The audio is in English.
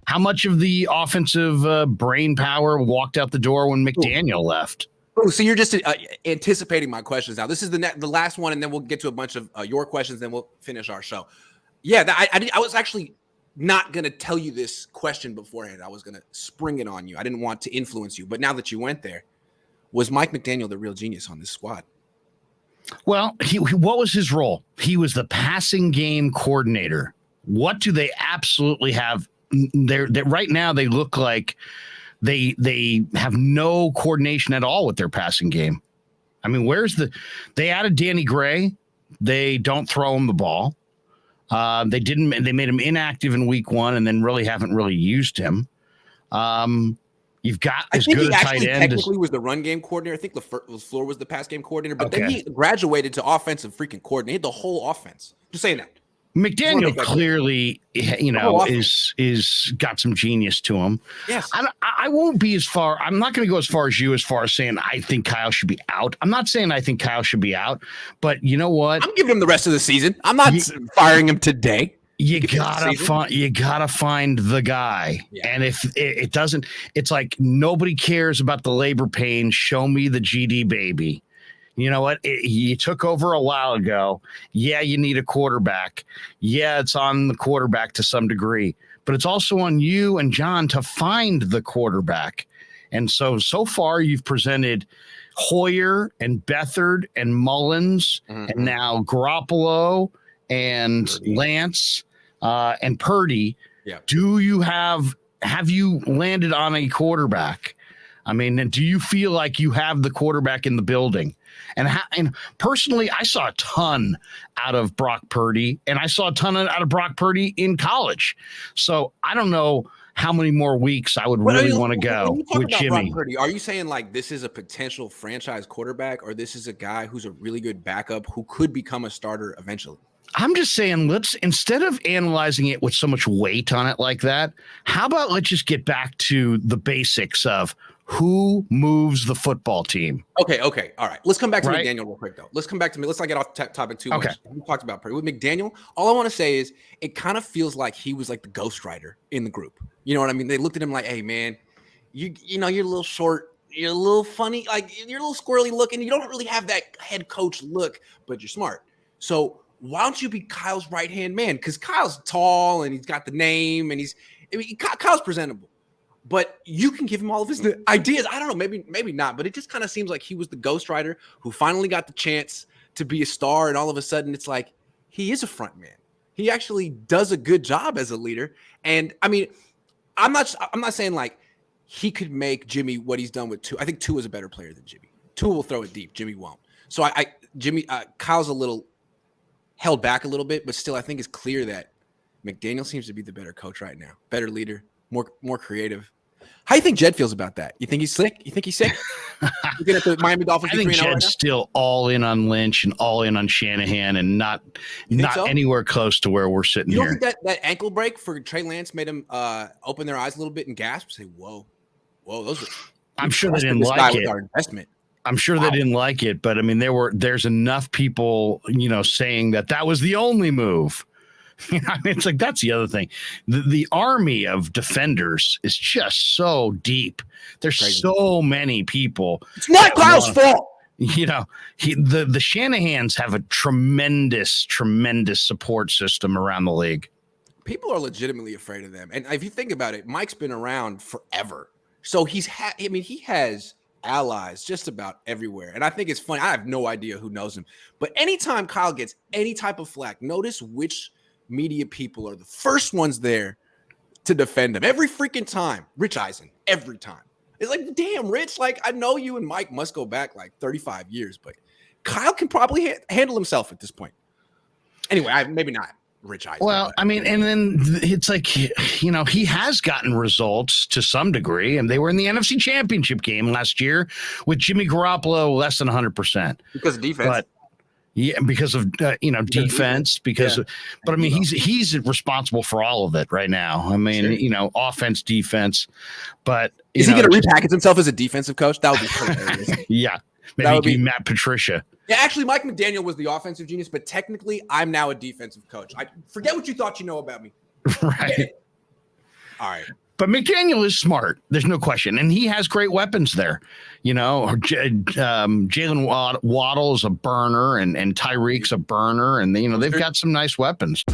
How much of the offensive brain power walked out the door when McDaniel left? Oh, so you're just anticipating my questions now. This is the last one, and then we'll get to a bunch of your questions, then we'll finish our show. Yeah, I was actually not going to tell you this question beforehand. I was going to spring it on you. I didn't want to influence you. But now that you went there, was Mike McDaniel the real genius on this squad? Well, what was his role? He was the passing game coordinator. What do they absolutely have? Right now, they look like they have no coordination at all with their passing game. I mean, they added Danny Gray. They don't throw him the ball. They made him inactive in week 1 and then really haven't really used him. You've got as good a tight end. Technically was the run game coordinator. I think LaFleur was the pass game coordinator, but then he graduated to offensive freaking coordinator, the whole offense. Just saying that. McDaniel clearly, is got some genius to him. Yes. I won't be as far. I'm not going to go as far as you as saying I think Kyle should be out. I'm not saying I think Kyle should be out, but you know what? I'm giving him the rest of the season. I'm not firing him today. You gotta find the guy. Yeah. And if it doesn't, it's like nobody cares about the labor pain. Show me the GD baby. You know what? You took over a while ago. Yeah, you need a quarterback. Yeah, it's on the quarterback to some degree, but it's also on you and John to find the quarterback. And so far you've presented Hoyer and Beathard and Mullins and now Garoppolo and Purdy. Lance and Purdy. Yeah. Have you landed on a quarterback? I mean, do you feel like you have the quarterback in the building? And personally, I saw a ton out of Brock Purdy, and I saw a ton out of Brock Purdy in college. So I don't know how many more weeks I would really want to go with Jimmy. Brock Purdy, are you saying like this is a potential franchise quarterback, or this is a guy who's a really good backup who could become a starter eventually? I'm just saying, instead of analyzing it with so much weight on it like that, how about let's just get back to the basics of who moves the football team. Okay. All right. Let's come back to McDaniel real quick, though. Let's come back to me. Let's not get off topic too much. We talked about Purdy. With McDaniel, all I want to say is it kind of feels like he was like the ghostwriter in the group. You know what I mean? They looked at him like, hey, man, you know, you're a little short. You're a little funny. Like, you're a little squirrely looking. You don't really have that head coach look, but you're smart. So why don't you be Kyle's right-hand man? Because Kyle's tall and he's got the name and Kyle's presentable. But you can give him all of his ideas. I don't know, maybe not. But it just kind of seems like he was the ghostwriter who finally got the chance to be a star. And all of a sudden, it's like he is a front man. He actually does a good job as a leader. And I mean, I'm not saying like he could make Jimmy what he's done with Tua. I think Tua is a better player than Jimmy. Tua will throw it deep. Jimmy won't. So Kyle's a little held back a little bit, but still, I think it's clear that McDaniel seems to be the better coach right now, better leader, more creative. How do you think Jed feels about that? You think he's sick? Looking at the Miami Dolphins. I think Jed's still all in on Lynch and all in on Shanahan, and not anywhere close to where we're sitting here. You don't think that ankle break for Trey Lance made him open their eyes a little bit and gasp, say, "Whoa, those are." I'm sure they didn't like it. Our investment. I'm sure they didn't like it, but I mean, there's enough people, saying that was the only move. I mean, it's like, that's the other thing. The army of defenders is just so deep. There's crazy. So many people. It's not Kyle's fault. The Shanahans have a tremendous, tremendous support system around the league. People are legitimately afraid of them. And if you think about it, Mike's been around forever. So he has allies just about everywhere. And I think it's funny. I have no idea who knows him. But anytime Kyle gets any type of flack, notice which media people are the first ones there to defend him. Every freaking time. Rich Eisen. Every time. It's like, damn, Rich. Like, I know you and Mike must go back like 35 years, but Kyle can probably handle himself at this point. Anyway, maybe not Rich Eisen. Well, I mean, and then it's like, he has gotten results to some degree, and they were in the NFC Championship game last year with Jimmy Garoppolo less than 100%. Because of defense. But yeah, because of defense. But I mean, he's responsible for all of it right now. I mean, offense, defense. But is he going to repackage himself as a defensive coach? That would be hilarious. Yeah, maybe he could be Matt Patricia. Yeah, actually, Mike McDaniel was the offensive genius, but technically, I'm now a defensive coach. I forget what you thought you know about me. Right. All right. But McDaniel is smart. There's no question. And he has great weapons there. You know, Jalen Waddle is a burner and Tyreek's a burner. And, you know, they've got some nice weapons.